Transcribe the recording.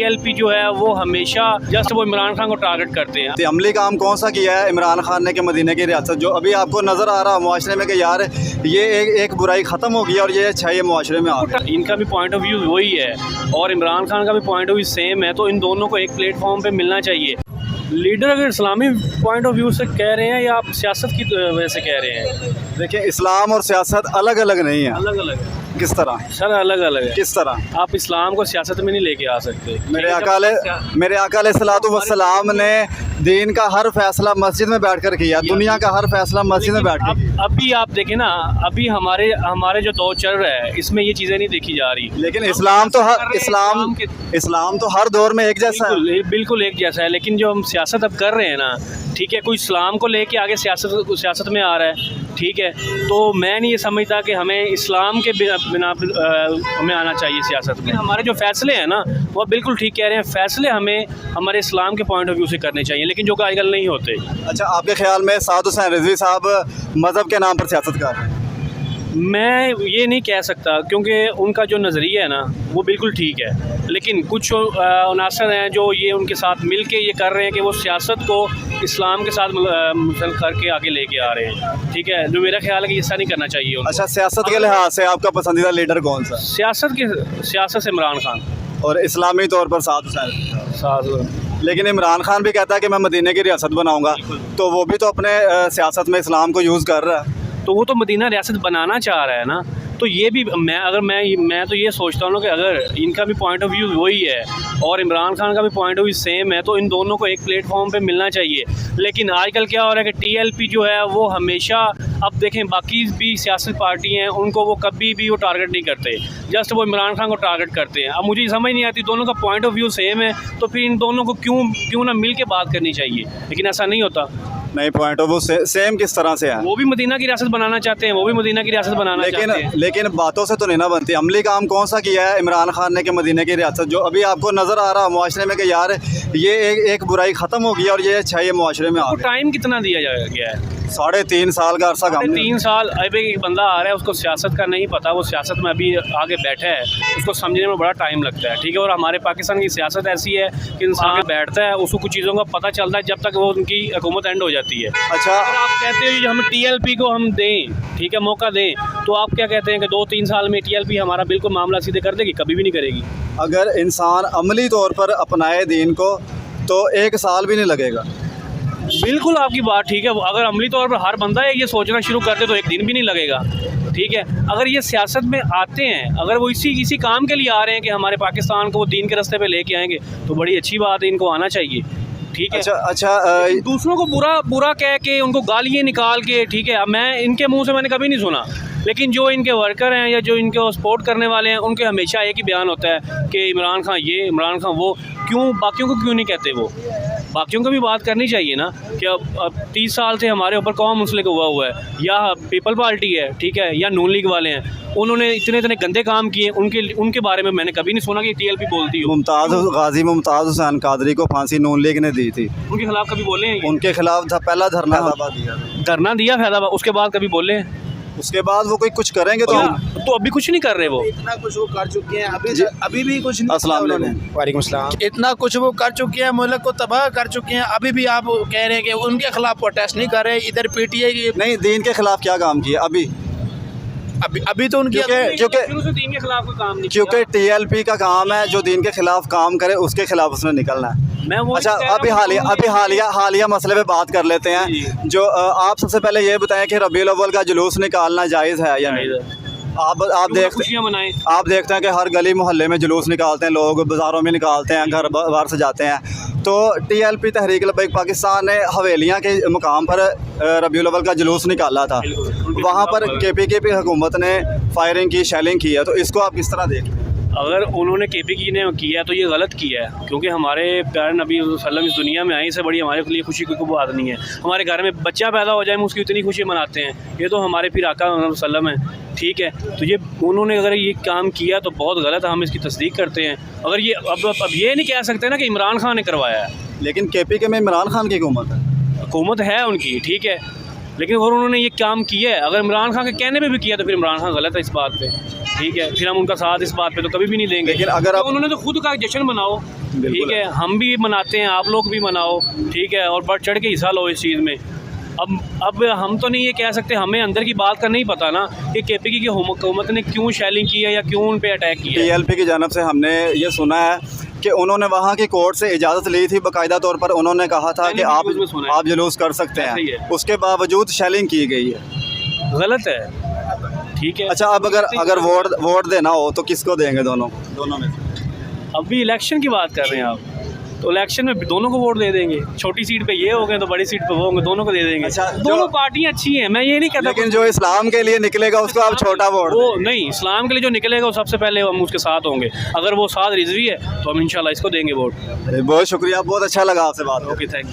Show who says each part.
Speaker 1: TLP जो है वो हमेशा जस्ट वो इमरान खान को टारगेट करते हैं।
Speaker 2: तो अमली काम कौन सा किया है इमरान खान ने कि मदीने की रियासत जो अभी आपको नज़र आ रहा है मुआशरे में कि यार ये एक बुराई ख़त्म हो गई और ये अच्छा ये मुआशरे में आ गया।
Speaker 1: इनका भी पॉइंट ऑफ व्यू वही है और इमरान खान का भी पॉइंट ऑफ व्यू सेम है, तो इन दोनों को एक प्लेटफॉर्म पे मिलना चाहिए। लीडर अगर इस्लामी पॉइंट ऑफ व्यू से कह रहे हैं या आप सियासत की वजह से कह रहे हैं?
Speaker 2: देखिए इस्लाम और सियासत अलग अलग नहीं है।
Speaker 1: अलग अलग है।
Speaker 2: किस तरह
Speaker 1: सर अलग अलग है।
Speaker 2: किस तरह
Speaker 1: आप इस्लाम को सियासत में नहीं लेके आ सकते।
Speaker 2: मेरे आका अलैहिस्सलातु ने दीन का हर फैसला मस्जिद में बैठकर किया, दुनिया का हर फैसला मस्जिद में बैठ कर।
Speaker 1: अभी आप देखें ना, अभी हमारे जो दौर चल रहा है इसमें ये चीज़ें नहीं देखी जा रही।
Speaker 2: लेकिन इस्लाम तो हर दौर में एक जैसा है।
Speaker 1: बिल्कुल एक जैसा है, लेकिन जो हम सियासत अब कर रहे हैं ना, ठीक है, कोई इस्लाम को लेके आगे सियासत में आ रहा है, ठीक है, तो मैं नहीं ये समझता कि हमें इस्लाम के बिना हमें आना चाहिए सियासत में। हमारे जो फैसले हैं ना वो बिल्कुल ठीक कह रहे हैं, फैसले हमें हमारे इस्लाम के पॉइंट ऑफ व्यू से करने चाहिए, लेकिन जो कि आजकल नहीं होते।
Speaker 2: अच्छा, आपके ख्याल में साद हुसैन रिजवी साहब मज़हब के नाम पर सियासत कर रहे हैं?
Speaker 1: मैं ये नहीं कह सकता, क्योंकि उनका जो नज़रिया है ना वो बिल्कुल ठीक है, लेकिन कुछ अनासर हैं जो ये उनके साथ मिल के ये कर रहे हैं कि वो सियासत को इस्लाम के साथ मिसल करके आगे लेके आ रहे हैं, ठीक है, जो मेरा ख्याल है कि ऐसा नहीं करना चाहिए उनको।
Speaker 2: अच्छा, सियासत के लिहाज से आपका पसंदीदा लीडर कौन सा?
Speaker 1: सियासत से इमरान खान
Speaker 2: और इस्लामी तौर पर साद हुसैन। लेकिन इमरान खान भी कहता है कि मैं मदीने की रियासत बनाऊंगा, तो वो भी तो अपने सियासत में इस्लाम को यूज़ कर रहा है।
Speaker 1: तो वो तो मदीना रियासत बनाना चाह रहा है ना, तो ये भी मैं तो ये सोचता हूँ कि अगर इनका भी पॉइंट ऑफ व्यू वही है और इमरान खान का भी पॉइंट ऑफ व्यू सेम है, तो इन दोनों को एक प्लेटफॉर्म पे मिलना चाहिए। लेकिन आजकल क्या हो रहा है कि टीएलपी जो है वो हमेशा, अब देखें बाकी भी सियासी पार्टी हैं उनको वो कभी भी वो टारगेट नहीं करते, जस्ट वो इमरान खान को टारगेट करते हैं। अब मुझे समझ नहीं आती, दोनों का पॉइंट ऑफ व्यू सेम है तो फिर इन दोनों को क्यों ना मिल के बात करनी चाहिए, लेकिन ऐसा नहीं होता।
Speaker 2: नहीं, पॉइंट ऑफ व्यू सेम किस तरह से है?
Speaker 1: वो भी मदीना की रियासत बनाना चाहते हैं, वो भी मदीना की रियासत बनाना चाहते हैं,
Speaker 2: लेकिन बातों से तो नहीं ना बनती। अमली काम कौन सा किया है इमरान खान ने कि मदीने की रियासत जो अभी आपको नज़र आ रहा है मुआशरे में कि यार ये एक बुराई ख़त्म हो गई और ये अच्छा ये मुआशरे में आ गया।
Speaker 1: टाइम कितना दिया गया है?
Speaker 2: 3.5 साल का अरसा।
Speaker 1: 3 साल। अभी एक बंदा आ रहा है, उसको सियासत का नहीं पता, वो सियासत में अभी आगे बैठा है, उसको समझने में बड़ा टाइम लगता है, ठीक है। और हमारे पाकिस्तान की सियासत ऐसी है कि इंसान आगे बैठता है, उसको कुछ चीज़ों का पता चलता है जब तक वो उनकी हुकूमत एंड हो जाती है।
Speaker 2: अच्छा,
Speaker 1: अगर आप कहते हो हम टीएलपी को हम दें, ठीक है, मौका दें, तो आप क्या कहते हैं कि 2-3 साल में टीएलपी हमारा बिल्कुल मामला सीधे कर देगी? कभी भी नहीं करेगी।
Speaker 2: अगर इंसान अमली तौर पर अपनाए दीन को तो 1 साल भी नहीं लगेगा।
Speaker 1: बिल्कुल आपकी बात ठीक है, अगर अमली तौर पर हर बंदा है ये सोचना शुरू कर दे तो 1 दिन भी नहीं लगेगा, ठीक है। अगर ये सियासत में आते हैं, अगर वो इसी काम के लिए आ रहे हैं कि हमारे पाकिस्तान को वो दीन के रास्ते पे लेके आएंगे, तो बड़ी अच्छी बात है, इनको आना चाहिए, ठीक है।
Speaker 2: अच्छा,
Speaker 1: दूसरों को बुरा कह के उनको गालियाँ निकाल के, ठीक है, मैं इनके मुँह से मैंने कभी नहीं सुना, लेकिन जो इनके वर्कर हैं या जो इनको सपोर्ट करने वाले हैं उनके हमेशा एक ही बयान होता है कि इमरान खान ये, इमरान खान वो। क्यों बाकियों को क्यों नहीं कहते? वो बाकियों को भी बात करनी चाहिए ना कि अब 30 साल से हमारे ऊपर कौन मुस्लिम हुआ है, या पीपल पार्टी है, ठीक है, या नून लीग वाले हैं, उन्होंने इतने गंदे काम किए, उनके बारे में मैंने कभी नहीं सुना कि टीएलपी बोलती हो।
Speaker 2: गाजी मुमताज़ हुसैन कादरी को फांसी नून लीग ने दी थी,
Speaker 1: उनके खिलाफ कभी बोले हैं?
Speaker 2: उनके खिलाफ पहला धरना
Speaker 1: दिया फैजाबाद, उसके बाद कभी बोले हैं?
Speaker 2: उसके बाद वो कोई कुछ करेंगे
Speaker 1: तो अभी कुछ नहीं कर रहे, वो
Speaker 3: इतना कुछ वो कर चुके हैं, अभी भी कुछ नहीं।
Speaker 2: अस्सलाम
Speaker 3: वालेकुम सलाम। इतना कुछ वो कर चुके हैं, मुल्क को तबाह कर चुके हैं, अभी भी आप कह रहे हैं कि उनके खिलाफ प्रोटेस्ट नहीं कर रहे। इधर पीटीआई की
Speaker 2: नहीं, दीन के खिलाफ क्या काम किया
Speaker 3: अभी तो उनकी,
Speaker 2: क्योंकि टीएलपी का काम है जो दीन के खिलाफ काम करे उसके खिलाफ उसने निकलना है। अच्छा, अभी हालिया मसले पे बात कर लेते हैं। जो आप सबसे पहले ये बताएं कि रबीउल अव्वल का जुलूस निकालना जायज़ है या नहीं? आप देखते हैं कि हर गली मोहल्ले में जुलूस निकालते हैं लोग, बाज़ारों में निकालते हैं, घर बाहर से जाते हैं। तो टीएलपी तहरीक लब्बैक पाकिस्तान ने हवेलियाँ के मुकाम पर रबीउल अव्वल का जुलूस निकाला था, वहाँ पर केपी हुकूमत ने फायरिंग की, शेलिंग की है, तो इसको आप किस तरह देखते हैं?
Speaker 1: अगर उन्होंने केपी ने किया तो ये गलत किया है, क्योंकि हमारे प्यारे नबी सल्लल्लाहु इस दुनिया में आए से बड़ी हमारे लिए खुशी की कोई बात नहीं है। हमारे घर में बच्चा पैदा हो जाए हम उसकी इतनी खुशी मनाते हैं, ये तो हमारे फिर आका सल्लम है, ठीक है। तो ये उन्होंने अगर ये काम किया तो बहुत गलत है, हम इसकी तस्दीक करते हैं। अगर ये अब ये नहीं कह सकते ना कि इमरान खान ने करवाया है,
Speaker 2: लेकिन केपी के में इमरान खान की
Speaker 1: हुकूमत है उनकी, ठीक है, लेकिन अगर उन्होंने ये काम किया है, अगर इमरान खान के कहने पे भी किया तो फिर इमरान खान गलत है इस बात पे। ठीक है, फिर हम उनका साथ इस बात पे तो कभी भी नहीं देंगे।
Speaker 2: लेकिन अगर आप
Speaker 1: उन्होंने तो खुद का जश्न मनाओ, ठीक है, हम भी मनाते हैं, आप लोग भी मनाओ, ठीक है, और बढ़ चढ़ के हिस्सा लो इस चीज़ में। अब हम तो नहीं ये कह सकते, हमें अंदर की बात का नहीं पता ना कि केपीके की हुकूमत ने क्यों शेलिंग की है या क्यों उन पे अटैक किया है।
Speaker 2: TLP की जानब से हमने ये सुना है कि उन्होंने वहाँ की कोर्ट से इजाज़त ली थी, बाकायदा तौर पर उन्होंने कहा था कि आप जुलूस कर सकते हैं, उसके बावजूद शेलिंग की गई है।
Speaker 1: गलत है, ठीक है।
Speaker 2: अच्छा, अब अगर वोट देना हो तो किसको देंगे? दोनों में
Speaker 1: अभी इलेक्शन की बात कर रहे हैं आप, तो इलेक्शन में दोनों को वोट दे देंगे। छोटी सीट पे ये हो गए तो बड़ी सीट पे वो होंगे, दोनों को दे देंगे।
Speaker 2: अच्छा,
Speaker 1: दोनों पार्टियां अच्छी हैं, मैं ये नहीं कहता,
Speaker 2: लेकिन जो इस्लाम के लिए निकलेगा उसको आप छोटा वोट
Speaker 1: वो नहीं, इस्लाम के लिए जो निकलेगा वो सबसे पहले हम उसके साथ होंगे। अगर वो साथ रिजवी है तो हम इंशाल्लाह इसको देंगे वोट।
Speaker 2: बहुत शुक्रिया, बहुत अच्छा लगा आपसे बात।
Speaker 1: Okay, thank you.